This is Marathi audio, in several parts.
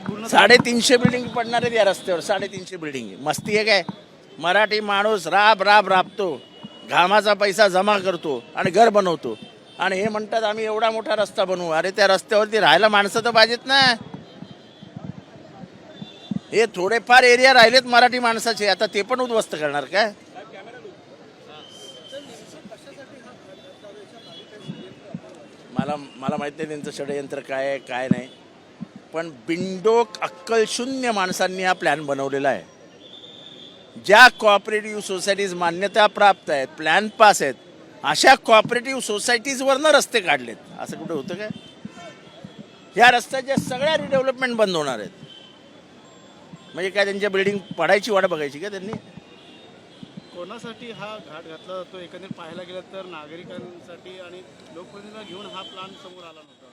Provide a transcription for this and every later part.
पूर्ण 350 बिल्डिंग पडणार आहेत या रस्त्यावर. 350 बिल्डिंग मस्ती आहे काय? मराठी माणूस राबतो, घामाचा पैसा जमा करतो आणि घर बनवतो. आणि हे म्हणतात आम्ही एवढा मोठा रस्ता बनवू. अरे त्या रस्त्यावरती राहायला माणसं तर पाहिजेत ना. हे थोडेफार एरिया राहिलेत मराठी माणसाचे, आता ते पण उद्ध्वस्त करणार काय? मला माहित नाही त्यांचं षडयंत्र काय आहे काय नाही, पण बिंडोक अक्कलशून्य माणसांनी हा प्लॅन बनवलेला आहे. ज्या कोऑपरेटिव्ह सोसायटीज मान्यता प्राप्त आहेत, प्लॅन पास आहेत, अशा कोऑपरेटिव्ह सोसायटीजवरनं रस्ते काढलेत. असं कुठे होतं काय? ह्या रस्त्याच्या सगळ्या रिडेव्हलपमेंट बंद होणार आहेत. म्हणजे काय त्यांच्या बिल्डिंग पडायची वाट बघायची का त्यांनी? कोणासाठी हा घाट घातला जातो एकंदरीत पाहायला गेलं तर नागरिकांसाठी आणि लोकप्रतिनिधींना घेऊन हा प्लॅन समोर आला नव्हता.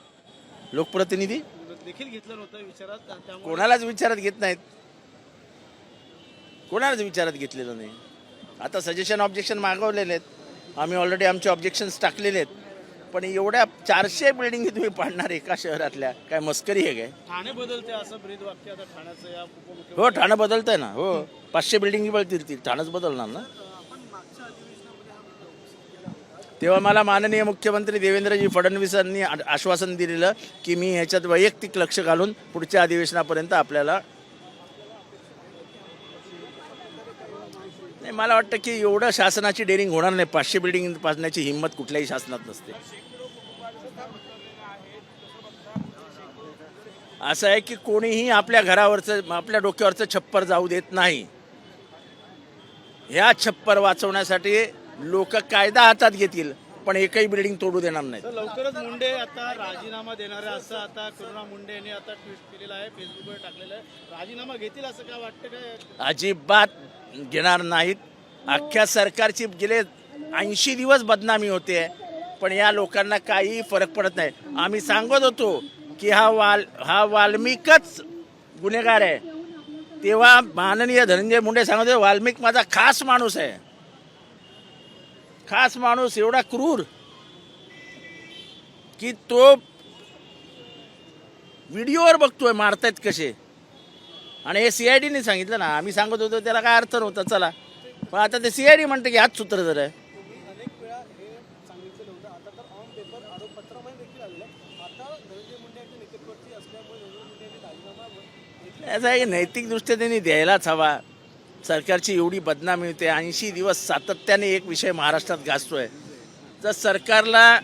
लोकप्रतिनिधी देखील घेतलं नव्हतं विचारात, त्यामुळे कोणालाच विचारात घेत नाहीत. कोणालाच विचारात घेतलेलं नाही. आता सजेशन ऑब्जेक्शन मागवलेले आहेत, आम्ही ऑलरेडी आमचे ऑब्जेक्शन्स टाकलेले आहेत. पण एवढ्या 400 बिल्डिंगी तुम्ही पाडणार एका शहरातल्या, काय मस्करी आहे काय? ठाणे बदलते असं ब्रीद वाक्य आता ठाण्याचं या उपमुख्यमंत्री. हो, ठाणं बदलतंय ना. हो, 500 बिल्डिंगी बदलतील, ठाणंच बदलणार ना. तेव्हा मला माननीय मुख्यमंत्री देवेंद्रजी फडणवीसांनी आश्वासन दिलेलं की मी ह्याच्यात वैयक्तिक लक्ष घालून पुढच्या अधिवेशनापर्यंत आपल्याला. नाही, मला वाटतं की एवढं शासनाची डेअरिंग होणार नाही. 500 बिल्डिंग पाडण्याची हिंमत कुठल्याही शासनात नसते. असं आहे की कोणीही आपल्या घरावरचं, आपल्या डोक्यावरचं छप्पर जाऊ देत नाही. ह्या छप्पर वाचवण्यासाठी लोक कायदा हातात घेतील, पण एकही बिल्डिंग तोडू देणार नाही. तर लवकरच मुंडे आता राजीनामा देणार आहे असं आता करुणा मुंडे यांनी आता ट्विट केलेलं आहे, फेसबुकवर टाकलेलं आहे. राजीनामा घेतील असं काय वाटतं काय? अजिबात घेणार नाहीत. अख्ख्या सरकारची गेले 80 दिवस बदनामी होते, पण या लोकांना काही फरक पडत नाही. आम्ही सांगत होतो की हा वाल्मिकच गुन्हेगार आहे, तेव्हा माननीय धनंजय मुंडे सांगत होते वाल्मिक माझा खास माणूस आहे. खास माणूस एवढा क्रूर की तो व्हिडिओवर बघतोय मारतायत कसे. आणि हे CIDने सांगितलं ना. आम्ही सांगत होतो त्याला काय अर्थ नव्हता. चला, पण आता ते CID म्हणते की हाच सूत्र जर आहे. याचा आहे नैतिकदृष्ट्या त्यांनी द्यायलाच हवा. सरकारची एवढी बदनामी होते, 80 दिवस सातत्याने एक विषय महाराष्ट्रात गाजतोय. जर सरकारला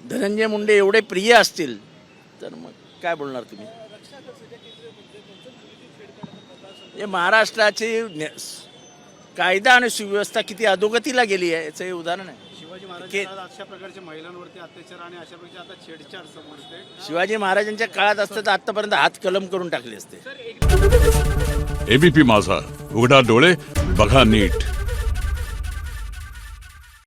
धनंजय मुंडे एवढे प्रिय असतील तर मग काय बोलणार तुम्ही? हे महाराष्ट्राची कायदा आणि सुव्यवस्था किती अधोगतीला गेली आहे याचं हे उदाहरण आहे. शिवाजी महाराज अशा प्रकारचे महिलांवरती अत्याचार आणि अशा प्रकारचे आता छेडछाड समोर येते. शिवाजी महाराजांच्या काळात असतं तर आतापर्यंत हात कलम करून टाकले असते. ABP माझा, उघडा डोळे बघा नीट.